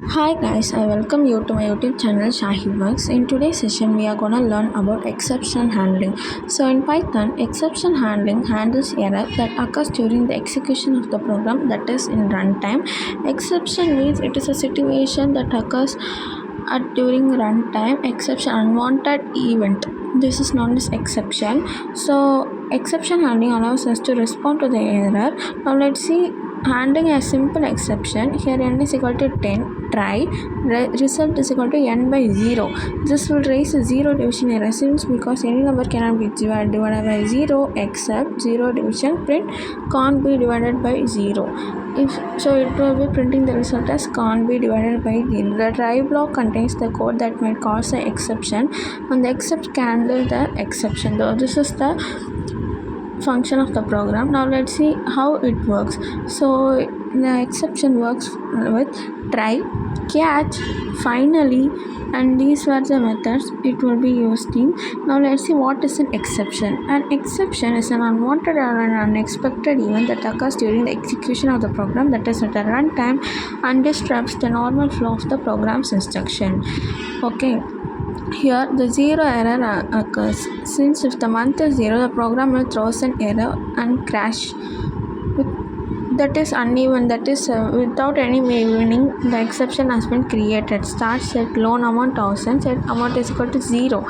Hi guys, I welcome you to my YouTube channel Shahi Works. In today's session, we are gonna learn about exception handling. So in Python, exception handling handles error that occurs during the execution of the program, that is in runtime. Exception means it is a situation that occurs at during runtime. Exception unwanted event. This is known as exception. So exception handling allows us to respond to the error. Now let's see handling a simple exception. Here n is equal to 10, try, result is equal to n by 0. This will raise a 0 division error since because any number cannot be divided by 0 except 0 division print can't be divided by 0. If so, it will be printing the result as can't be divided by 0. The try block contains the code that might cause an exception, and the except can handle the exception. Though this is the function of the program. Now let's see how it works. So the exception works with try, catch, finally, and these were the methods it will be used in. Now let's see what is an exception. An exception is an unwanted or an unexpected event that occurs during the execution of the program, that is at a runtime, and disrupts the normal flow of the program's instruction. Okay. Here, the zero error occurs. Since if the month is 0, the program will throw an error and crash. That is uneven, that is without any meaning, the exception has been created. Start set loan amount 1000, set amount is equal to 0.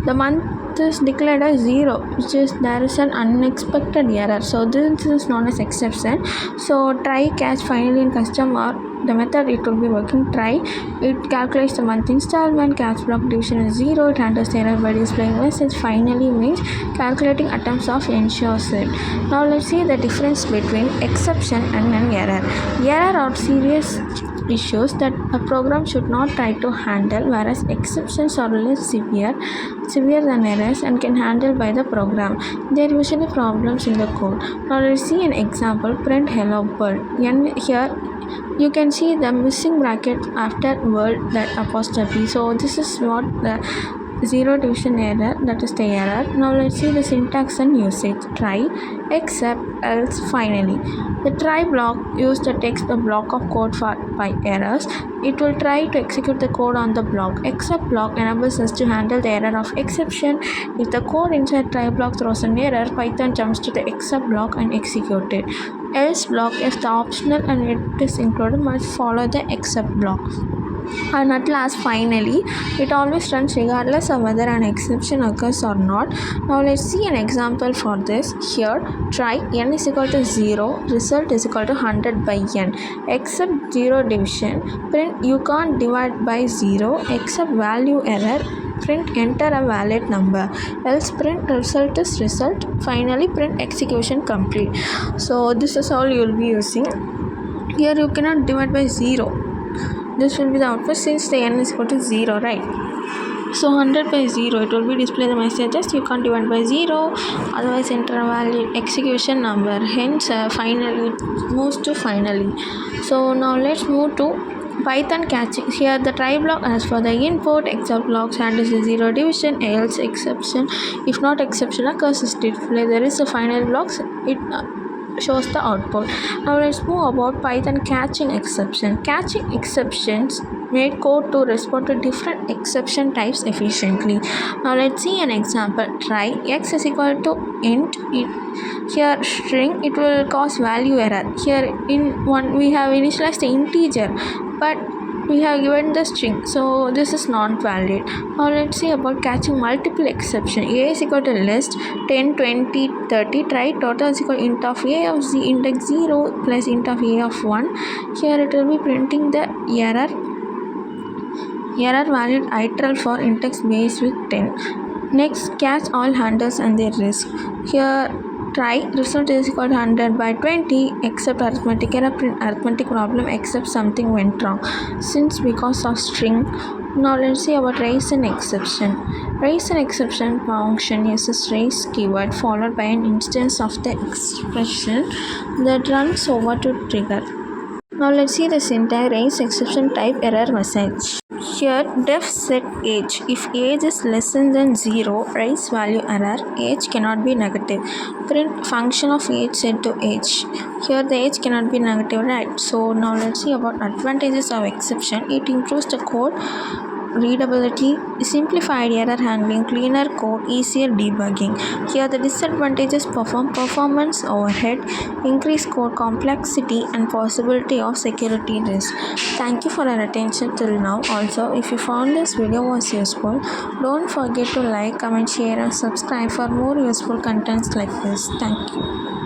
The month is declared as 0, which is there is an unexpected error. So this is known as exception. So try, catch, finally, in custom or the method it will be working. Try, it calculates the month installment. Catch block division is 0, it handles the error by displaying message. Finally means calculating attempts of ensures it. Now let's see the difference between exception and an error. Error are serious issues that a program should not try to handle, whereas exceptions are less severe than errors and can handle by the program. They are usually problems in the code. Now let's see an example. Print hello world. Here you can see the missing bracket after word, that apostrophe. So this is what the 0 division error, that is the error. Now let's see the syntax and usage. Try, except, else, finally. The try block uses the text a block of code for by errors. It will try to execute the code on the block. Except block enables us to handle the error of exception. If the code inside try block throws an error, Python jumps to the except block and execute it. Else block, if the optional and it is included, must follow the except block. And at last, finally, it always runs regardless of whether an exception occurs or not. Now let's see an example for this. Here, try n is equal to 0, result is equal to 100 by n. Except 0 division, print you can't divide by 0, except value error, print enter a valid number, else print result is result, finally print execution complete. So this is all you will be using. Here you cannot divide by 0. This will be the output since the n is equal to 0, right? So 100 by 0, it will be display the messages you can't divide by 0, otherwise enter a valid execution number. Hence finally it moves to finally. So now let's move to Python catching. Here the try block as for the input, except blocks handles the 0 division, else exception. If not exception occurs, is display there is a final blocks. It shows the output. Now let's move about Python catching exception. Catching exceptions made code to respond to different exception types efficiently. Now let's see an example. Try x is equal to int. Here string, it will cause value error. Here in one we have initialized the integer, but we have given the string, so this is not valid. Now let's see about catching multiple exception. A is equal to list 10, 20, 30. Try total is equal to int of a of z index 0 plus int of a of 1. Here it will be printing the error valid iteral for index base with 10. Next, catch all handles and their risk. Here try result is equal to 100 by 20, except arithmetic error, print arithmetic problem except something went wrong since because of string. Now let's see about raise an exception. Raise an exception function uses raise keyword followed by an instance of the expression that runs over to trigger. Now let's see the syntax. Raise exception type error message. Here, def set age. If age is less than 0, raise value error. Age cannot be negative. Print function of age set to age. Here, the age cannot be negative, right? So now let's see about advantages of exception. It improves the code readability, simplified error handling, cleaner code, easier debugging. Here the disadvantages: performance overhead, increased code complexity, and possibility of security risk. Thank you for your attention till now. Also, if you found this video was useful, don't forget to like, comment, share, and subscribe for more useful contents like this. Thank you.